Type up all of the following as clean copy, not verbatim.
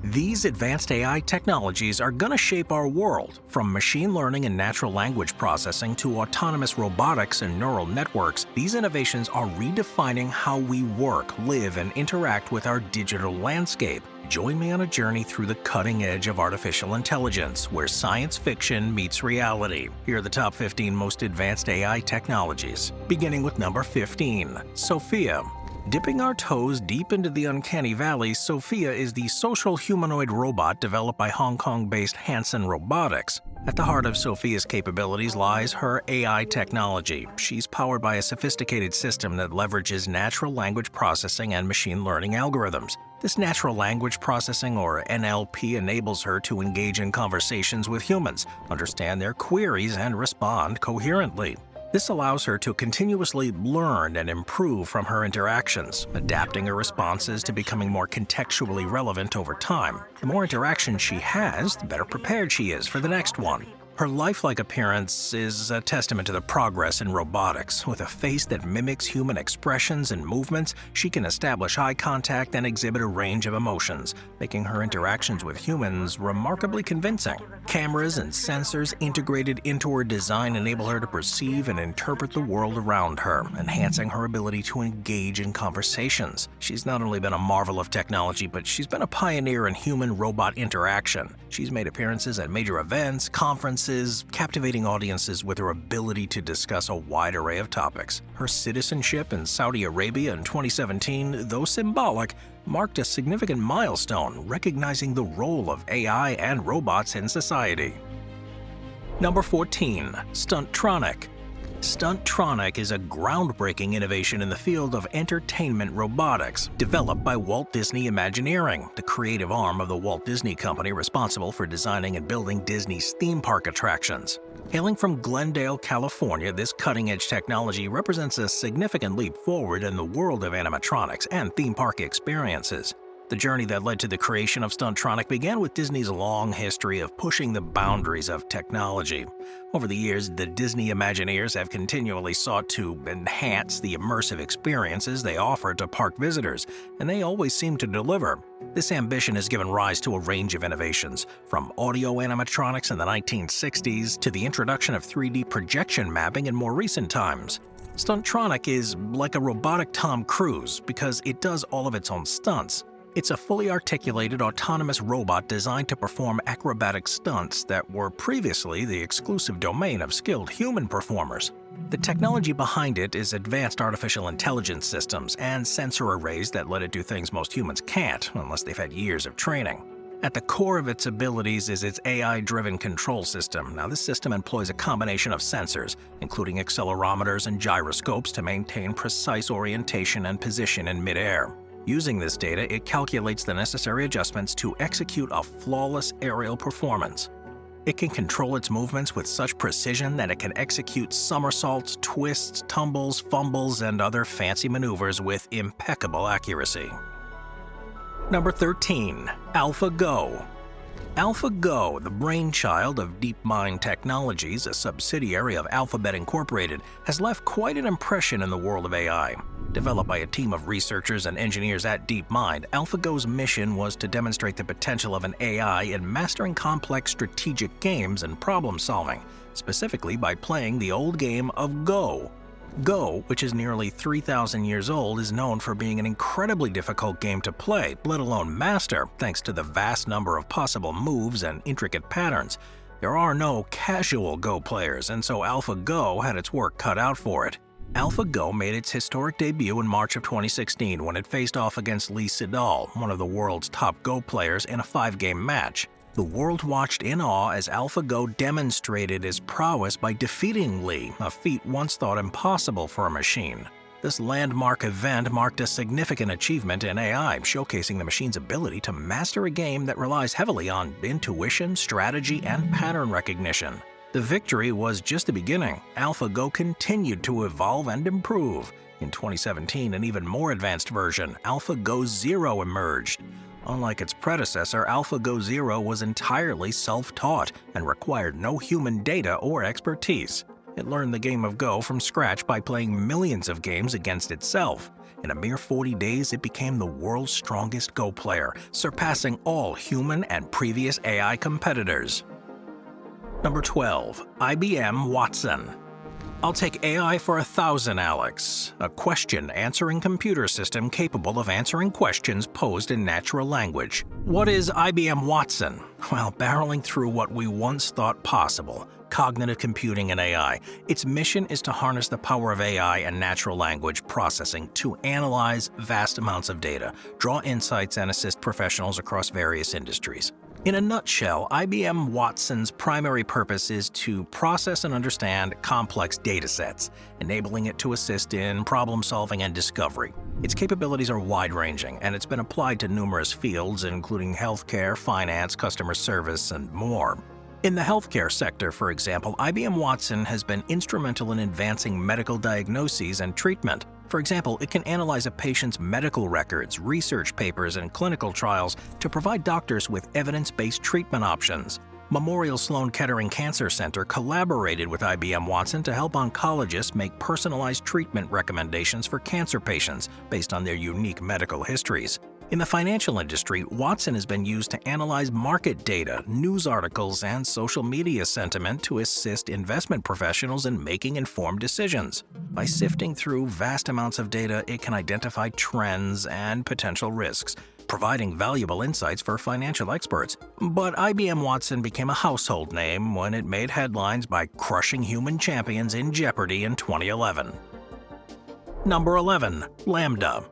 These advanced AI technologies are going to shape our world, from machine learning and natural language processing to autonomous robotics and neural networks. These innovations are redefining how we work, live, and interact with our digital landscape. Join me on a journey through the cutting edge of artificial intelligence, where science fiction meets reality. Here are the top 15 most advanced AI technologies. Beginning with number 15, Sophia. Dipping our toes deep into the uncanny valley, Sophia is the social humanoid robot developed by Hong Kong-based Hanson Robotics. At the heart of Sophia's capabilities lies her AI technology. She's powered by a sophisticated system that leverages natural language processing and machine learning algorithms. This natural language processing, or NLP, enables her to engage in conversations with humans, understand their queries, and respond coherently. This allows her to continuously learn and improve from her interactions, adapting her responses to becoming more contextually relevant over time. The more interaction she has, the better prepared she is for the next one. Her lifelike appearance is a testament to the progress in robotics. With a face that mimics human expressions and movements, she can establish eye contact and exhibit a range of emotions, making her interactions with humans remarkably convincing. Cameras and sensors integrated into her design enable her to perceive and interpret the world around her, enhancing her ability to engage in conversations. She's not only been a marvel of technology, but she's been a pioneer in human-robot interaction. She's made appearances at major events, conferences, captivating audiences with her ability to discuss a wide array of topics. Her citizenship in Saudi Arabia in 2017, though symbolic, marked a significant milestone, recognizing the role of AI and robots in society. Number 14, Stuntronic. Stuntronic is a groundbreaking innovation in the field of entertainment robotics, developed by Walt Disney Imagineering, the creative arm of the Walt Disney Company responsible for designing and building Disney's theme park attractions. Hailing from Glendale, California, this cutting-edge technology represents a significant leap forward in the world of animatronics and theme park experiences. The journey that led to the creation of Stuntronic began with Disney's long history of pushing the boundaries of technology. Over the years, the Disney Imagineers have continually sought to enhance the immersive experiences they offer to park visitors, and they always seem to deliver. This ambition has given rise to a range of innovations, from audio animatronics in the 1960s to the introduction of 3D projection mapping in more recent times. Stuntronic is like a robotic Tom Cruise because it does all of its own stunts. It's a fully articulated autonomous robot designed to perform acrobatic stunts that were previously the exclusive domain of skilled human performers. The technology behind it is advanced artificial intelligence systems and sensor arrays that let it do things most humans can't unless they've had years of training. At the core of its abilities is its AI-driven control system. Now, this system employs a combination of sensors, including accelerometers and gyroscopes, to maintain precise orientation and position in midair. Using this data, it calculates the necessary adjustments to execute a flawless aerial performance. It can control its movements with such precision that it can execute somersaults, twists, tumbles, fumbles, and other fancy maneuvers with impeccable accuracy. Number 13, AlphaGo. AlphaGo, the brainchild of DeepMind Technologies, a subsidiary of Alphabet Incorporated, has left quite an impression in the world of AI. Developed by a team of researchers and engineers at DeepMind, AlphaGo's mission was to demonstrate the potential of an AI in mastering complex strategic games and problem-solving, specifically by playing the old game of Go. Go, which is nearly 3,000 years old, is known for being an incredibly difficult game to play, let alone master, thanks to the vast number of possible moves and intricate patterns. There are no casual Go players, and so AlphaGo had its work cut out for it. AlphaGo made its historic debut in March of 2016 when it faced off against Lee Sedol, one of the world's top Go players, in a 5-game match. The world watched in awe as AlphaGo demonstrated its prowess by defeating Lee, a feat once thought impossible for a machine. This landmark event marked a significant achievement in AI, showcasing the machine's ability to master a game that relies heavily on intuition, strategy, and pattern recognition. The victory was just the beginning. AlphaGo continued to evolve and improve. In 2017, an even more advanced version, AlphaGo Zero, emerged. Unlike its predecessor, AlphaGo Zero was entirely self-taught and required no human data or expertise. It learned the game of Go from scratch by playing millions of games against itself. In a mere 40 days, it became the world's strongest Go player, surpassing all human and previous AI competitors. Number 12. IBM Watson. I'll take AI for 1,000, Alex. A question-answering computer system capable of answering questions posed in natural language. What is IBM Watson? Well, barreling through what we once thought possible, cognitive computing and AI. Its mission is to harness the power of AI and natural language processing to analyze vast amounts of data, draw insights, and assist professionals across various industries. In a nutshell, IBM Watson's primary purpose is to process and understand complex datasets, enabling it to assist in problem-solving and discovery. Its capabilities are wide-ranging, and it's been applied to numerous fields, including healthcare, finance, customer service, and more. In the healthcare sector, for example, IBM Watson has been instrumental in advancing medical diagnoses and treatment. For example, it can analyze a patient's medical records, research papers, and clinical trials to provide doctors with evidence-based treatment options. Memorial Sloan Kettering Cancer Center collaborated with IBM Watson to help oncologists make personalized treatment recommendations for cancer patients based on their unique medical histories. In the financial industry, Watson has been used to analyze market data, news articles, and social media sentiment to assist investment professionals in making informed decisions. By sifting through vast amounts of data, it can identify trends and potential risks, providing valuable insights for financial experts. But IBM Watson became a household name when it made headlines by crushing human champions in Jeopardy in 2011. Number 11. Lambda.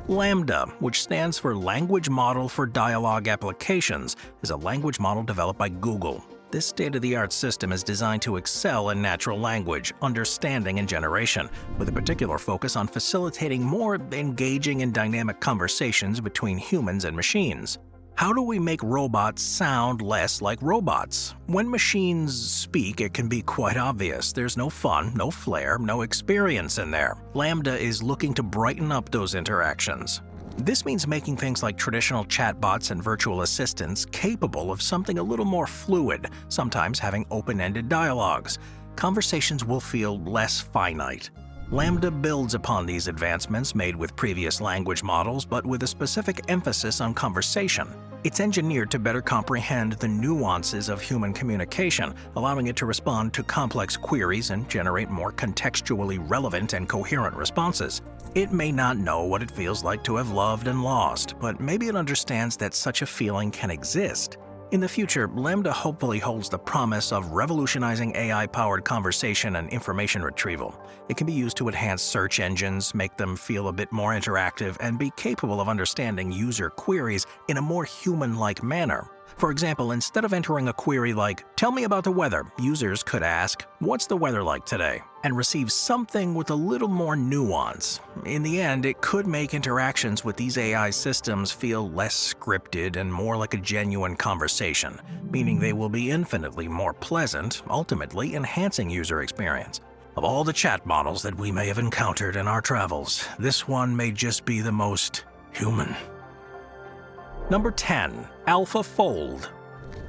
Lambda, which stands for Language Model for Dialogue Applications, is a language model developed by Google. This state-of-the-art system is designed to excel in natural language, understanding, and generation, with a particular focus on facilitating more engaging and dynamic conversations between humans and machines. How do we make robots sound less like robots? When machines speak, it can be quite obvious. There's no fun, no flair, no experience in there. Lambda is looking to brighten up those interactions. This means making things like traditional chatbots and virtual assistants capable of something a little more fluid, sometimes having open-ended dialogues. Conversations will feel less finite. Lambda builds upon these advancements made with previous language models, but with a specific emphasis on conversation. It's engineered to better comprehend the nuances of human communication, allowing it to respond to complex queries and generate more contextually relevant and coherent responses. It may not know what it feels like to have loved and lost, but maybe it understands that such a feeling can exist. In the future, Lambda hopefully holds the promise of revolutionizing AI-powered conversation and information retrieval. It can be used to enhance search engines, make them feel a bit more interactive, and be capable of understanding user queries in a more human-like manner. For example, instead of entering a query like, "Tell me about the weather," users could ask, "What's the weather like today?" and receive something with a little more nuance. In the end, it could make interactions with these AI systems feel less scripted and more like a genuine conversation, meaning they will be infinitely more pleasant, ultimately enhancing user experience. Of all the chat models that we may have encountered in our travels, this one may just be the most human. Number 10. AlphaFold.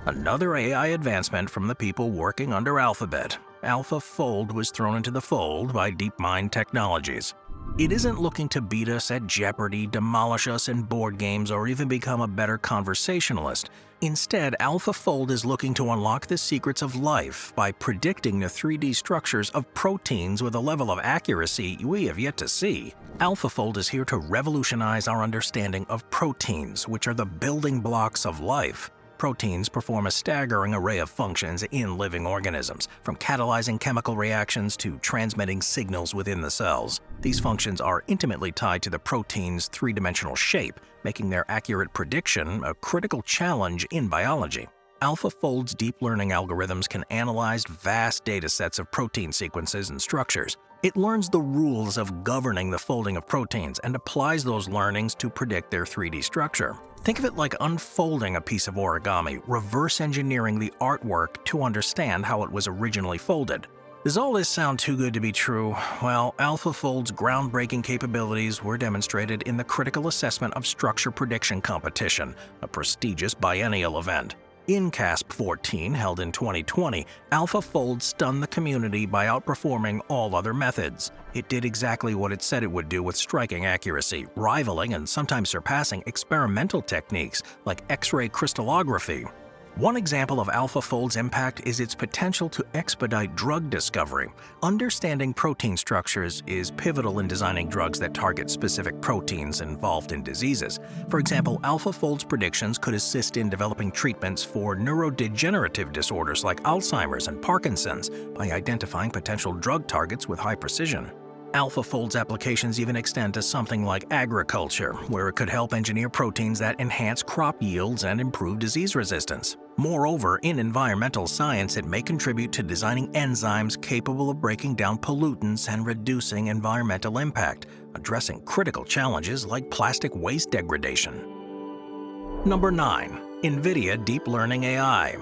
Another AI advancement from the people working under Alphabet. AlphaFold was thrown into the fold by DeepMind Technologies. It isn't looking to beat us at Jeopardy, demolish us in board games, or even become a better conversationalist. Instead, AlphaFold is looking to unlock the secrets of life by predicting the 3D structures of proteins with a level of accuracy we have yet to see. AlphaFold is here to revolutionize our understanding of proteins, which are the building blocks of life. Proteins perform a staggering array of functions in living organisms, from catalyzing chemical reactions to transmitting signals within the cells. These functions are intimately tied to the protein's three-dimensional shape, making their accurate prediction a critical challenge in biology. AlphaFold's deep learning algorithms can analyze vast datasets of protein sequences and structures. It learns the rules of governing the folding of proteins and applies those learnings to predict their 3D structure. Think of it like unfolding a piece of origami, reverse engineering the artwork to understand how it was originally folded. Does all this sound too good to be true? Well, AlphaFold's groundbreaking capabilities were demonstrated in the Critical Assessment of Structure Prediction competition, a prestigious biennial event. In CASP 14, held in 2020, AlphaFold stunned the community by outperforming all other methods. It did exactly what it said it would do with striking accuracy, rivaling and sometimes surpassing experimental techniques like X-ray crystallography. One example of AlphaFold's impact is its potential to expedite drug discovery. Understanding protein structures is pivotal in designing drugs that target specific proteins involved in diseases. For example, AlphaFold's predictions could assist in developing treatments for neurodegenerative disorders like Alzheimer's and Parkinson's by identifying potential drug targets with high precision. AlphaFold's applications even extend to something like agriculture, where it could help engineer proteins that enhance crop yields and improve disease resistance. Moreover, in environmental science, it may contribute to designing enzymes capable of breaking down pollutants and reducing environmental impact, addressing critical challenges like plastic waste degradation. Number 9. Nvidia Deep Learning AI.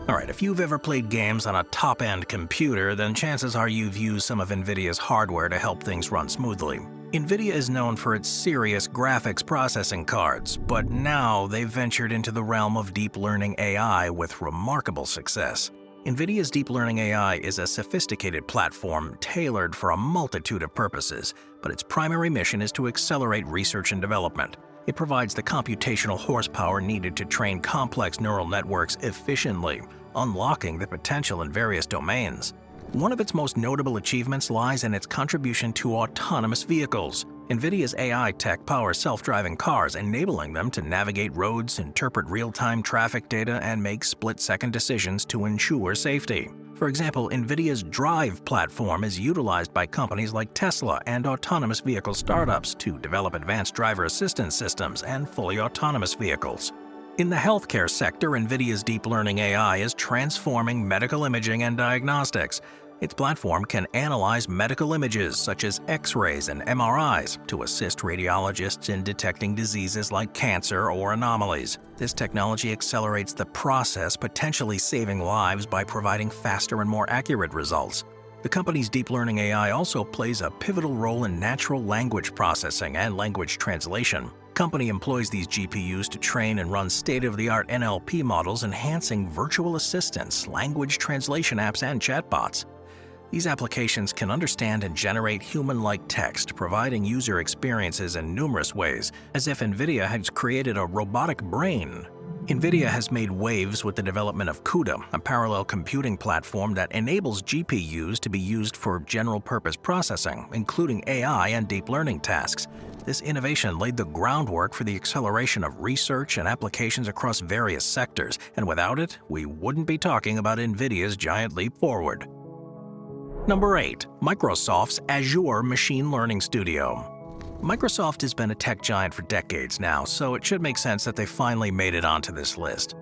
Alright, if you've ever played games on a top-end computer, then chances are you've used some of Nvidia's hardware to help things run smoothly. Nvidia is known for its serious graphics processing cards, but now they've ventured into the realm of deep learning AI with remarkable success. Nvidia's Deep Learning AI is a sophisticated platform tailored for a multitude of purposes, but its primary mission is to accelerate research and development. It provides the computational horsepower needed to train complex neural networks efficiently, unlocking the potential in various domains. One of its most notable achievements lies in its contribution to autonomous vehicles. Nvidia's AI tech powers self-driving cars, enabling them to navigate roads, interpret real-time traffic data, and make split-second decisions to ensure safety. For example, Nvidia's Drive platform is utilized by companies like Tesla and autonomous vehicle startups to develop advanced driver assistance systems and fully autonomous vehicles. In the healthcare sector, Nvidia's Deep Learning AI is transforming medical imaging and diagnostics. Its platform can analyze medical images such as X-rays and MRIs to assist radiologists in detecting diseases like cancer or anomalies. This technology accelerates the process, potentially saving lives by providing faster and more accurate results. The company's Deep Learning AI also plays a pivotal role in natural language processing and language translation. The company employs these GPUs to train and run state-of-the-art NLP models, enhancing virtual assistants, language translation apps, and chatbots. These applications can understand and generate human-like text, providing user experiences in numerous ways, as if Nvidia has created a robotic brain. Nvidia has made waves with the development of CUDA, a parallel computing platform that enables GPUs to be used for general-purpose processing, including AI and deep learning tasks. This innovation laid the groundwork for the acceleration of research and applications across various sectors, and without it, we wouldn't be talking about Nvidia's giant leap forward. Number 8. Microsoft's Azure Machine Learning Studio. Microsoft has been a tech giant for decades now, so it should make sense that they finally made it onto this list.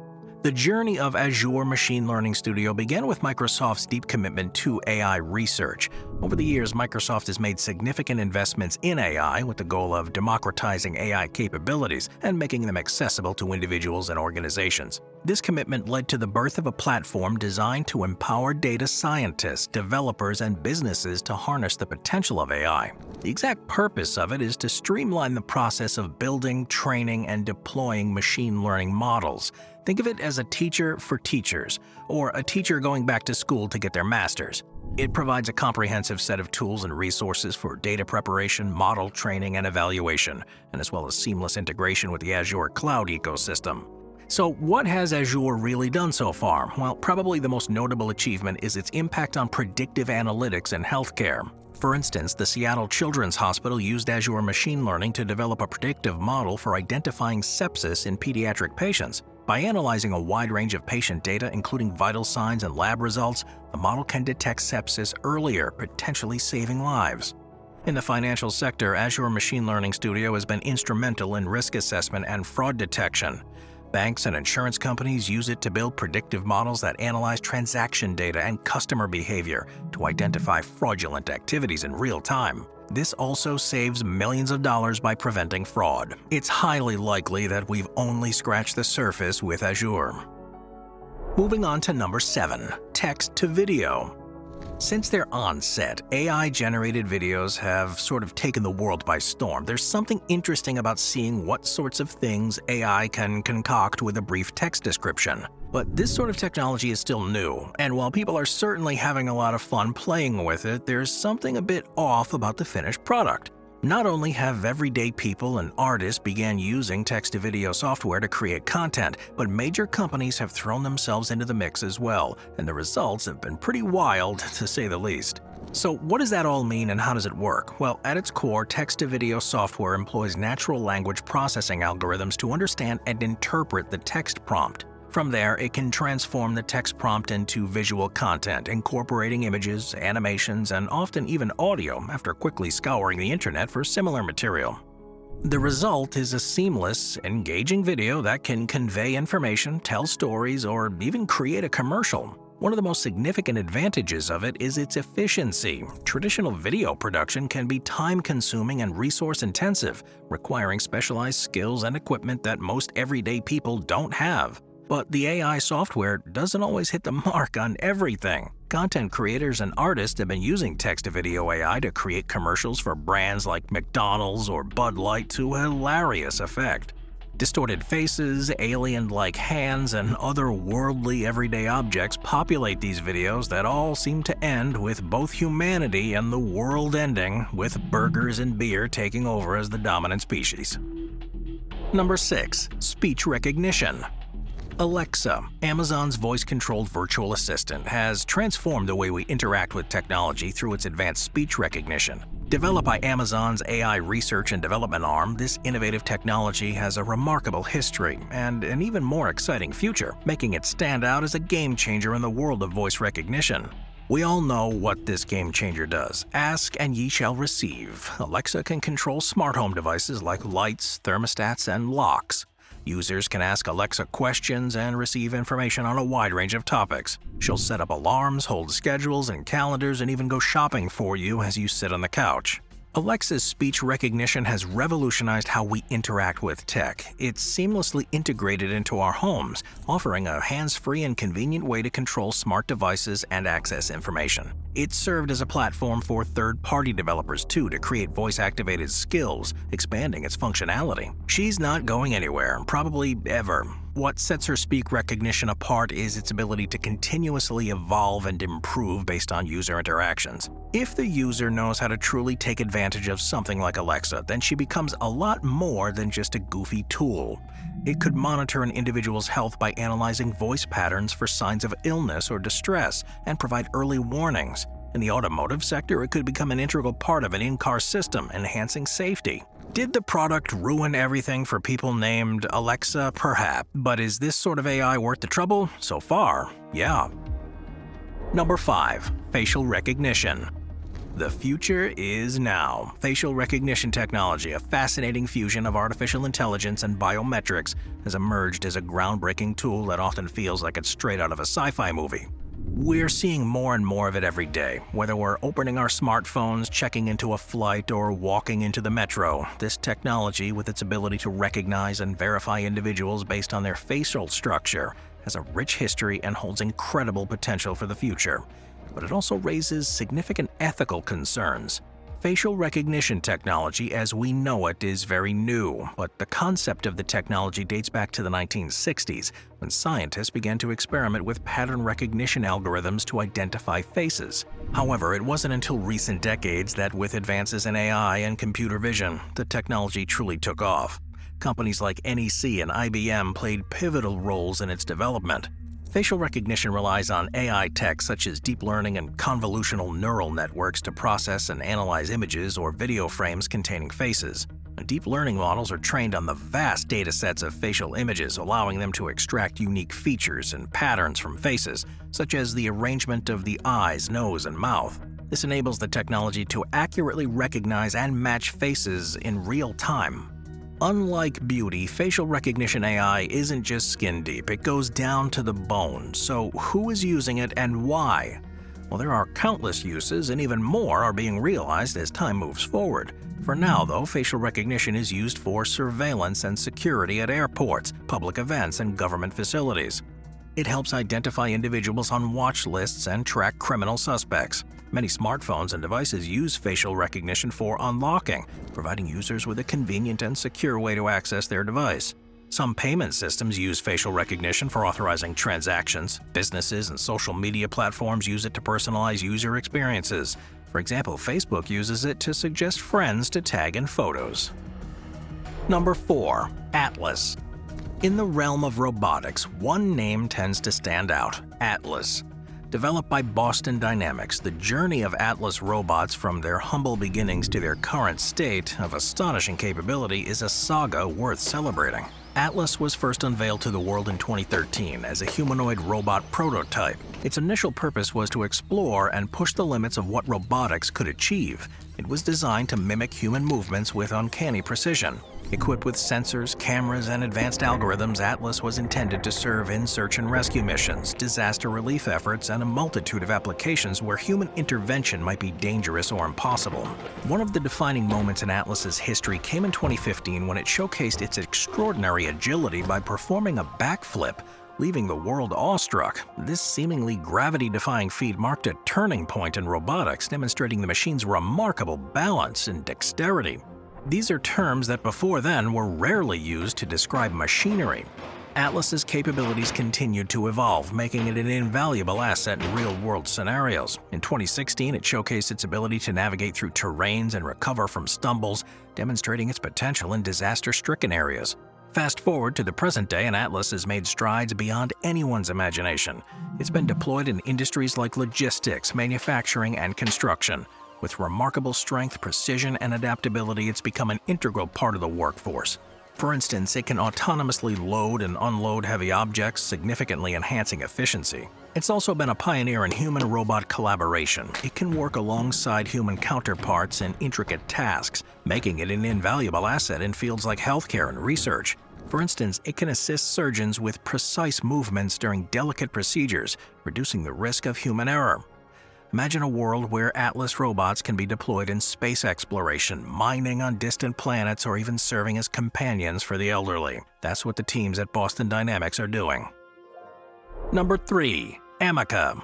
The journey of Azure Machine Learning Studio began with Microsoft's deep commitment to AI research. Over the years, Microsoft has made significant investments in AI with the goal of democratizing AI capabilities and making them accessible to individuals and organizations. This commitment led to the birth of a platform designed to empower data scientists, developers, and businesses to harness the potential of AI. The exact purpose of it is to streamline the process of building, training, and deploying machine learning models. Think of it as a teacher for teachers, or a teacher going back to school to get their master's. It provides a comprehensive set of tools and resources for data preparation, model training, and evaluation, and as well as seamless integration with the Azure cloud ecosystem. So what has Azure really done so far? Well, probably the most notable achievement is its impact on predictive analytics in healthcare. For instance, the Seattle Children's Hospital used Azure Machine Learning to develop a predictive model for identifying sepsis in pediatric patients. By analyzing a wide range of patient data, including vital signs and lab results, the model can detect sepsis earlier, potentially saving lives. In the financial sector, Azure Machine Learning Studio has been instrumental in risk assessment and fraud detection. Banks and insurance companies use it to build predictive models that analyze transaction data and customer behavior to identify fraudulent activities in real time. This also saves millions of dollars by preventing fraud. It's highly likely that we've only scratched the surface with Azure. Moving on to number 7, text to video. Since their onset, AI-generated videos have sort of taken the world by storm. There's something interesting about seeing what sorts of things AI can concoct with a brief text description. But this sort of technology is still new, and while people are certainly having a lot of fun playing with it, there's something a bit off about the finished product. Not only have everyday people and artists began using text-to-video software to create content, but major companies have thrown themselves into the mix as well, and the results have been pretty wild, to say the least. So what does that all mean and how does it work? Well, at its core, text-to-video software employs natural language processing algorithms to understand and interpret the text prompt. From there, it can transform the text prompt into visual content, incorporating images, animations, and often even audio after quickly scouring the internet for similar material. The result is a seamless, engaging video that can convey information, tell stories, or even create a commercial. One of the most significant advantages of it is its efficiency. Traditional video production can be time-consuming and resource-intensive, requiring specialized skills and equipment that most everyday people don't have. But the AI software doesn't always hit the mark on everything. Content creators and artists have been using text-to-video AI to create commercials for brands like McDonald's or Bud Light to hilarious effect. Distorted faces, alien-like hands, and otherworldly everyday objects populate these videos that all seem to end with both humanity and the world ending, with burgers and beer taking over as the dominant species. Number 6. Speech recognition. Alexa, Amazon's voice-controlled virtual assistant, has transformed the way we interact with technology through its advanced speech recognition. Developed by Amazon's AI research and development arm, this innovative technology has a remarkable history and an even more exciting future, making it stand out as a game-changer in the world of voice recognition. We all know what this game changer does. Ask and ye shall receive. Alexa can control smart home devices like lights, thermostats, and locks. Users can ask Alexa questions and receive information on a wide range of topics. She'll set up alarms, hold schedules and calendars, and even go shopping for you as you sit on the couch. Alexa's speech recognition has revolutionized how we interact with tech. It's seamlessly integrated into our homes, offering a hands-free and convenient way to control smart devices and access information. It's served as a platform for third-party developers too to create voice-activated skills, expanding its functionality. She's not going anywhere, probably ever. What sets her speech recognition apart is its ability to continuously evolve and improve based on user interactions. If the user knows how to truly take advantage of something like Alexa, then she becomes a lot more than just a goofy tool. It could monitor an individual's health by analyzing voice patterns for signs of illness or distress and provide early warnings. In the automotive sector, it could become an integral part of an in-car system, enhancing safety. Did the product ruin everything for people named Alexa? Perhaps. But is this sort of AI worth the trouble? So far, yeah. Number 5. Facial recognition. The future is now. Facial recognition technology, a fascinating fusion of artificial intelligence and biometrics, has emerged as a groundbreaking tool that often feels like it's straight out of a sci-fi movie. We're seeing more and more of it every day. Whether we're opening our smartphones, checking into a flight, or walking into the metro, this technology, with its ability to recognize and verify individuals based on their facial structure, has a rich history and holds incredible potential for the future. But it also raises significant ethical concerns. Facial recognition technology as we know it is very new, but the concept of the technology dates back to the 1960s, when scientists began to experiment with pattern recognition algorithms to identify faces. However, it wasn't until recent decades that, with advances in AI and computer vision, the technology truly took off. Companies like NEC and IBM played pivotal roles in its development. Facial recognition relies on AI tech such as deep learning and convolutional neural networks to process and analyze images or video frames containing faces. Deep learning models are trained on the vast data sets of facial images, allowing them to extract unique features and patterns from faces, such as the arrangement of the eyes, nose, and mouth. This enables the technology to accurately recognize and match faces in real time. Unlike beauty, facial recognition AI isn't just skin deep, it goes down to the bone. So who is using it and why? Well, there are countless uses, and even more are being realized as time moves forward. For now, though, facial recognition is used for surveillance and security at airports, public events, and government facilities. It helps identify individuals on watch lists and track criminal suspects. Many smartphones and devices use facial recognition for unlocking, providing users with a convenient and secure way to access their device. Some payment systems use facial recognition for authorizing transactions. Businesses and social media platforms use it to personalize user experiences. For example, Facebook uses it to suggest friends to tag in photos. Number 4. Atlas. In the realm of robotics, one name tends to stand out: Atlas. Developed by Boston Dynamics, the journey of Atlas robots from their humble beginnings to their current state of astonishing capability is a saga worth celebrating. Atlas was first unveiled to the world in 2013 as a humanoid robot prototype. Its initial purpose was to explore and push the limits of what robotics could achieve. It was designed to mimic human movements with uncanny precision. Equipped with sensors, cameras, and advanced algorithms, Atlas was intended to serve in search and rescue missions, disaster relief efforts, and a multitude of applications where human intervention might be dangerous or impossible. One of the defining moments in Atlas's history came in 2015 when it showcased its extraordinary agility by performing a backflip, leaving the world awestruck. This seemingly gravity-defying feat marked a turning point in robotics, demonstrating the machine's remarkable balance and dexterity. These are terms that before then were rarely used to describe machinery. Atlas's capabilities continued to evolve, making it an invaluable asset in real-world scenarios. In 2016, it showcased its ability to navigate through terrains and recover from stumbles, demonstrating its potential in disaster-stricken areas. Fast forward to the present day, and Atlas has made strides beyond anyone's imagination. It's been deployed in industries like logistics, manufacturing, and construction. With remarkable strength, precision, and adaptability, it's become an integral part of the workforce. For instance, it can autonomously load and unload heavy objects, significantly enhancing efficiency. It's also been a pioneer in human-robot collaboration. It can work alongside human counterparts in intricate tasks, making it an invaluable asset in fields like healthcare and research. For instance, it can assist surgeons with precise movements during delicate procedures, reducing the risk of human error. Imagine a world where Atlas robots can be deployed in space exploration, mining on distant planets, or even serving as companions for the elderly. That's what the teams at Boston Dynamics are doing. Number 3. Emica.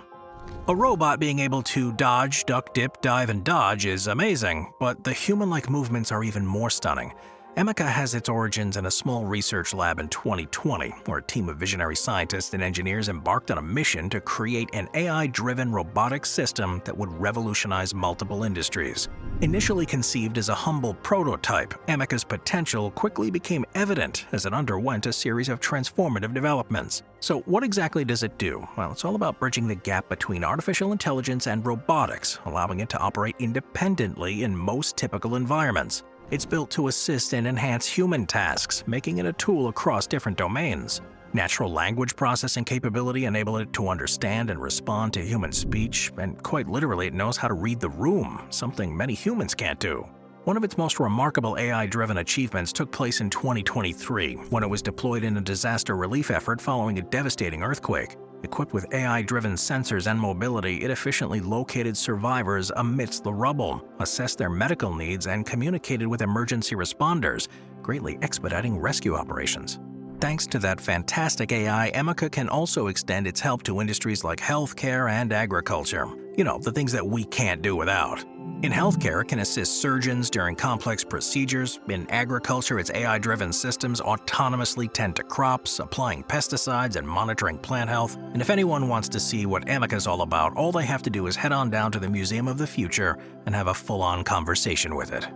A robot being able to dodge, duck, dip, dive, and dodge is amazing, but the human-like movements are even more stunning. Emica has its origins in a small research lab in 2020, where a team of visionary scientists and engineers embarked on a mission to create an AI-driven robotic system that would revolutionize multiple industries. Initially conceived as a humble prototype, Emica's potential quickly became evident as it underwent a series of transformative developments. So what exactly does it do? Well, it's all about bridging the gap between artificial intelligence and robotics, allowing it to operate independently in most typical environments. It's built to assist and enhance human tasks, making it a tool across different domains. Natural language processing capability enable it to understand and respond to human speech, and quite literally it knows how to read the room, something many humans can't do. One of its most remarkable AI-driven achievements took place in 2023, when it was deployed in a disaster relief effort following a devastating earthquake. Equipped with AI-driven sensors and mobility, it efficiently located survivors amidst the rubble, assessed their medical needs, and communicated with emergency responders, greatly expediting rescue operations. Thanks to that fantastic AI, Emica can also extend its help to industries like healthcare and agriculture. You know, the things that we can't do without. In healthcare, it can assist surgeons during complex procedures. In agriculture, its AI-driven systems autonomously tend to crops, applying pesticides and monitoring plant health. And if anyone wants to see what Emica is all about, all they have to do is head on down to the Museum of the Future and have a full-on conversation with it.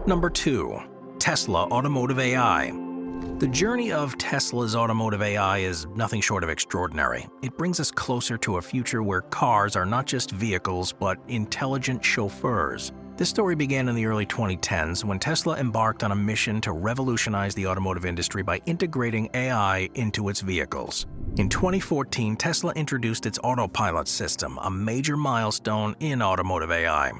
Number 2. Tesla Automotive AI. The journey of Tesla's automotive AI is nothing short of extraordinary. It brings us closer to a future where cars are not just vehicles, but intelligent chauffeurs. This story began in the early 2010s when Tesla embarked on a mission to revolutionize the automotive industry by integrating AI into its vehicles. In 2014, Tesla introduced its autopilot system, a major milestone in automotive AI.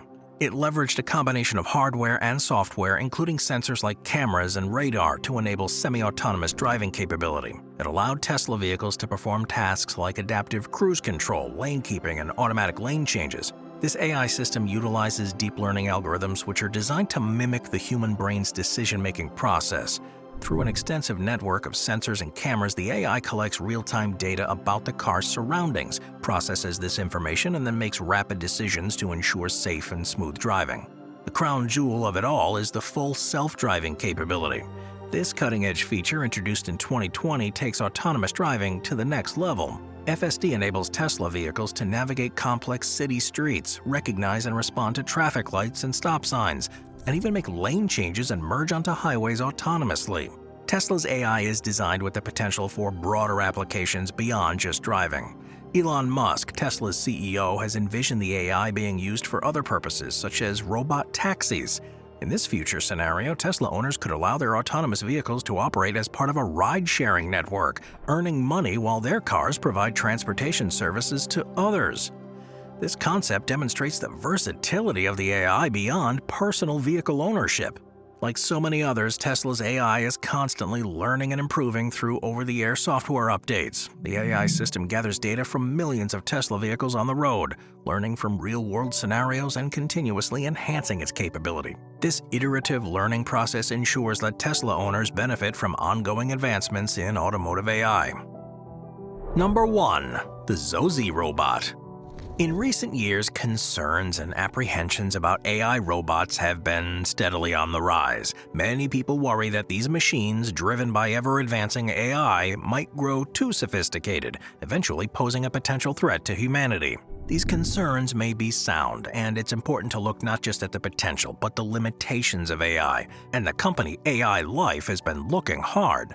It leveraged a combination of hardware and software, including sensors like cameras and radar, to enable semi-autonomous driving capability. It allowed Tesla vehicles to perform tasks like adaptive cruise control, lane keeping, and automatic lane changes. This AI system utilizes deep learning algorithms which are designed to mimic the human brain's decision-making process. Through an extensive network of sensors and cameras, the AI collects real-time data about the car's surroundings, processes this information, and then makes rapid decisions to ensure safe and smooth driving. The crown jewel of it all is the full self-driving capability. This cutting-edge feature, introduced in 2020, takes autonomous driving to the next level. FSD enables Tesla vehicles to navigate complex city streets, recognize and respond to traffic lights and stop signs, and even make lane changes and merge onto highways autonomously. Tesla's AI is designed with the potential for broader applications beyond just driving. Elon Musk, Tesla's CEO, has envisioned the AI being used for other purposes, such as robot taxis. In this future scenario, Tesla owners could allow their autonomous vehicles to operate as part of a ride-sharing network, earning money while their cars provide transportation services to others. This concept demonstrates the versatility of the AI beyond personal vehicle ownership. Like so many others, Tesla's AI is constantly learning and improving through over-the-air software updates. The AI system gathers data from millions of Tesla vehicles on the road, learning from real-world scenarios and continuously enhancing its capability. This iterative learning process ensures that Tesla owners benefit from ongoing advancements in automotive AI. Number 1. The Zoi Robot. In recent years, concerns and apprehensions about AI robots have been steadily on the rise. Many people worry that these machines, driven by ever-advancing AI, might grow too sophisticated, eventually posing a potential threat to humanity. These concerns may be sound, and it's important to look not just at the potential, but the limitations of AI, and the company AI Life has been looking hard.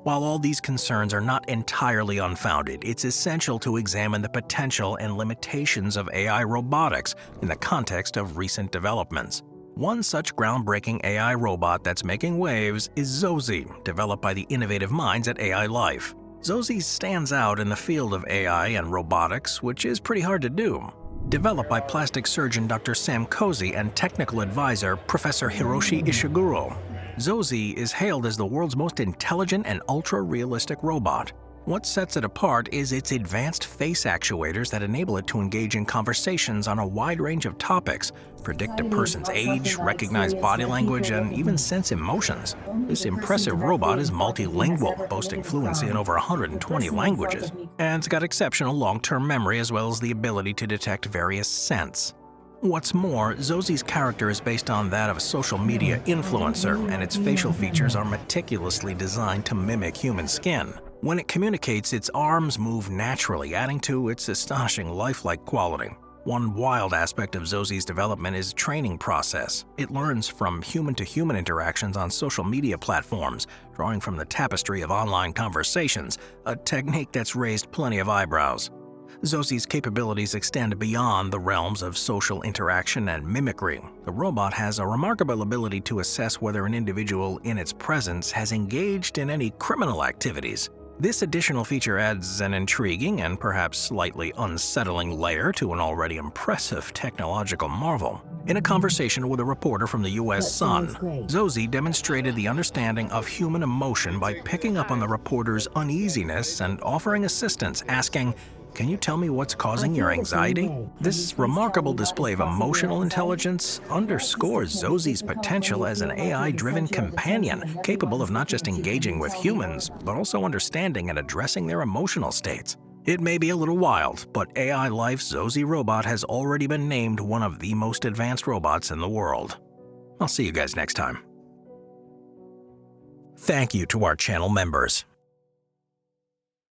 While all these concerns are not entirely unfounded, it's essential to examine the potential and limitations of AI robotics in the context of recent developments. One such groundbreaking AI robot that's making waves is Zoi, developed by the innovative minds at AI Life. Zoi stands out in the field of AI and robotics, which is pretty hard to do. Developed by plastic surgeon Dr. Sam Cozy and technical advisor Professor Hiroshi Ishiguro, Zoi is hailed as the world's most intelligent and ultra-realistic robot. What sets it apart is its advanced face actuators that enable it to engage in conversations on a wide range of topics, predict a person's age, recognize body language, and even sense emotions. This impressive robot is multilingual, boasting fluency in over 120 languages, and it's got exceptional long-term memory as well as the ability to detect various scents. What's more, Zoi's character is based on that of a social media influencer, and its facial features are meticulously designed to mimic human skin. When it communicates, its arms move naturally, adding to its astonishing lifelike quality. One wild aspect of Zoi's development is the training process. It learns from human-to-human interactions on social media platforms, drawing from the tapestry of online conversations, a technique that's raised plenty of eyebrows. Zoi's capabilities extend beyond the realms of social interaction and mimicry. The robot has a remarkable ability to assess whether an individual in its presence has engaged in any criminal activities. This additional feature adds an intriguing and perhaps slightly unsettling layer to an already impressive technological marvel. In a conversation with a reporter from the U.S. Sun, Zoi demonstrated the understanding of human emotion by picking up on the reporter's uneasiness and offering assistance, asking, "Can you tell me what's causing your anxiety?" This remarkable display of emotional intelligence underscores Zoi's potential as an AI-driven companion, capable of not just engaging with humans, but also understanding and addressing their emotional states. It may be a little wild, but AI Life's Zoi Robot has already been named one of the most advanced robots in the world. I'll see you guys next time. Thank you to our channel members.